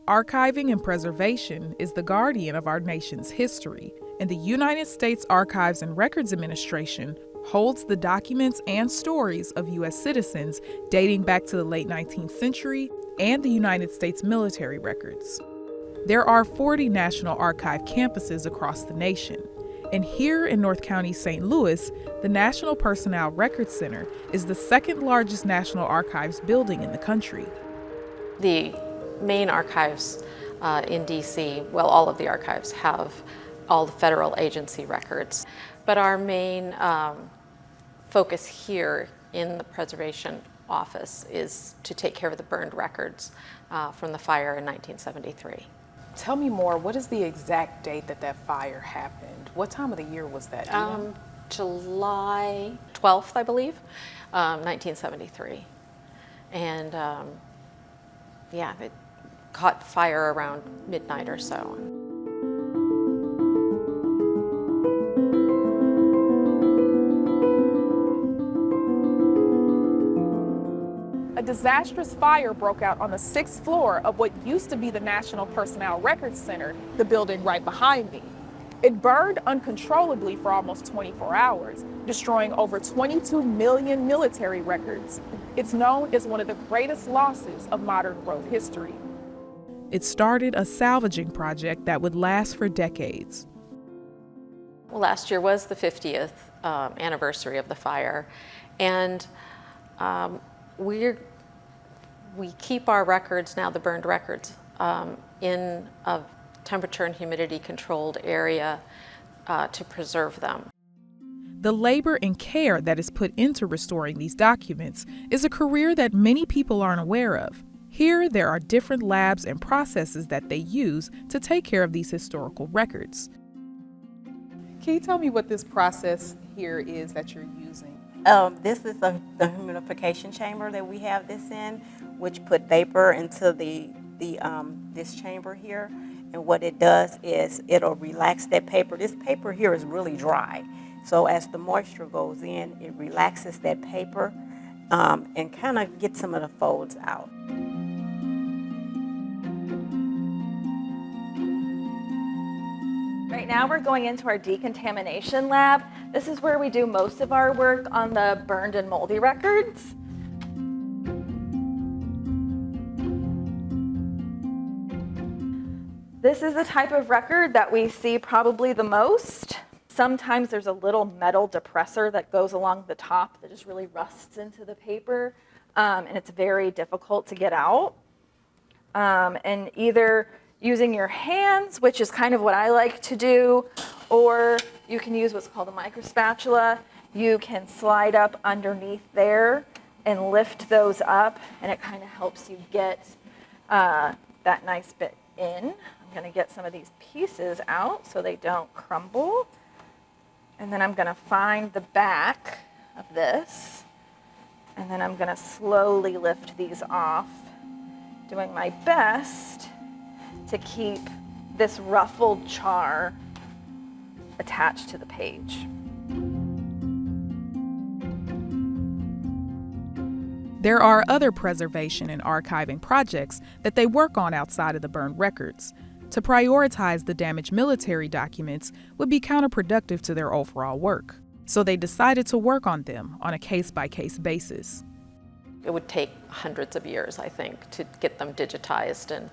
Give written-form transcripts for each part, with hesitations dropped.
Archiving and preservation is the guardian of our nation's history, and the United States Archives and Records Administration holds the documents and stories of U.S. citizens dating back to the late 19th century and the United States military records. There are 40 National Archive campuses across the nation, and here in North County, St. Louis, the National Personnel Records Center is the second largest National Archives building in the country. The main archives in DC, well, all of the archives have all the federal agency records, but our main focus here in the preservation office is to take care of the burned records from the fire in 1973. Tell me more, what is the exact date that that fire happened? What time of the year was that? July 12th, I believe, 1973. And yeah, it caught fire around midnight or so. A disastrous fire broke out on the 6th floor of what used to be the National Personnel Records Center, the building right behind me. It burned uncontrollably for almost 24 hours, destroying over 22 million military records. It's known as one of the greatest losses of modern world history. It started a salvaging project that would last for decades. Well, last year was the 50th anniversary of the fire, and we keep our records now, the burned records, in a temperature and humidity controlled area to preserve them. The labor and care that is put into restoring these documents is a career that many people aren't aware of. Here, there are different labs and processes that they use to take care of these historical records. Can you tell me what this process here is that you're using? This is the humidification chamber that we have this in, which put vapor into this chamber here. And what it does is it'll relax that paper. This paper here is really dry. So as the moisture goes in, it relaxes that paper and kind of gets some of the folds out. Right now we're going into our decontamination lab. This is where we do most of our work on the burned and moldy records. This is the type of record that we see probably the most. Sometimes there's a little metal depressor that goes along the top that just really rusts into the paper, and it's very difficult to get out. And either using your hands, which is kind of what I like to do, or you can use what's called a micro spatula. You can slide up underneath there and lift those up, and it kind of helps you get that nice bit in. I'm going to get some of these pieces out so they don't crumble. And then I'm going to find the back of this, and then I'm going to slowly lift these off, doing my best to keep this ruffled char attached to the page. There are other preservation and archiving projects that they work on outside of the burned records. To prioritize the damaged military documents would be counterproductive to their overall work, so they decided to work on them on a case-by-case basis. It would take hundreds of years, I think, to get them digitized. And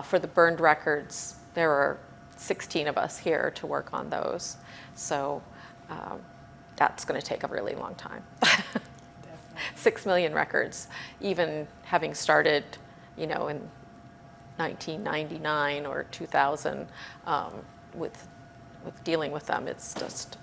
for the burned records, there are 16 of us here to work on those. So that's going to take a really long time. 6 million records, even having started, in 1999 or 2000, with dealing with them, it's just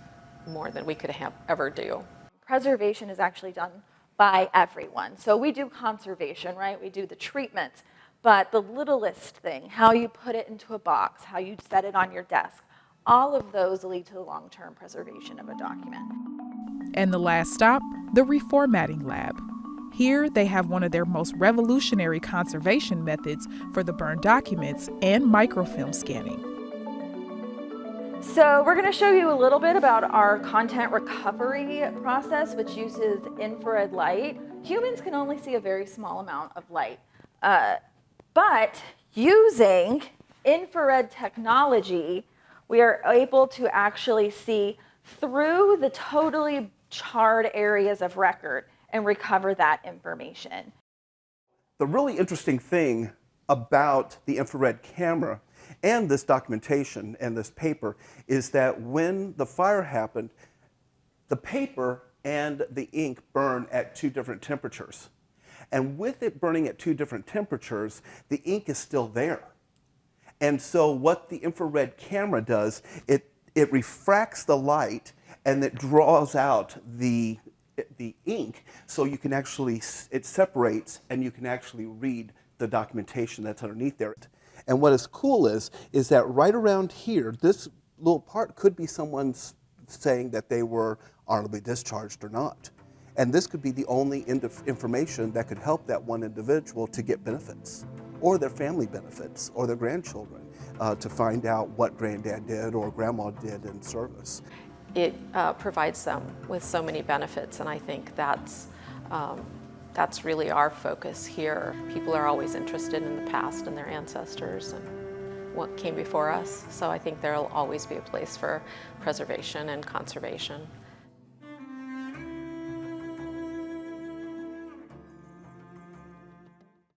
more than we could ever do. Preservation is actually done by everyone. So we do conservation, right? We do the treatments, but the littlest thing, how you put it into a box, how you set it on your desk, all of those lead to the long-term preservation of a document. And the last stop, the reformatting lab. Here, they have one of their most revolutionary conservation methods for the burned documents and microfilm scanning. So we're going to show you a little bit about our content recovery process, which uses infrared light. Humans can only see a very small amount of light, but Using infrared technology, we are able to actually see through the totally charred areas of record and recover that information. The really interesting thing about the infrared camera and this documentation and this paper is that when the fire happened, the paper and the ink burn at 2 different temperatures. And with it burning at 2 different temperatures, the ink is still there. And so what the infrared camera does, it refracts the light and it draws out the ink, so you can actually, it separates and you can actually read the documentation that's underneath there. And what is cool is that right around here, this little part could be someone's saying that they were honorably discharged or not. And this could be the only information that could help that one individual to get benefits, or their family benefits, or their grandchildren, to find out what granddad did or grandma did in service. It provides them with so many benefits, and I think that's really our focus here. People are always interested in the past and their ancestors and what came before us, so I think there will always be a place for preservation and conservation.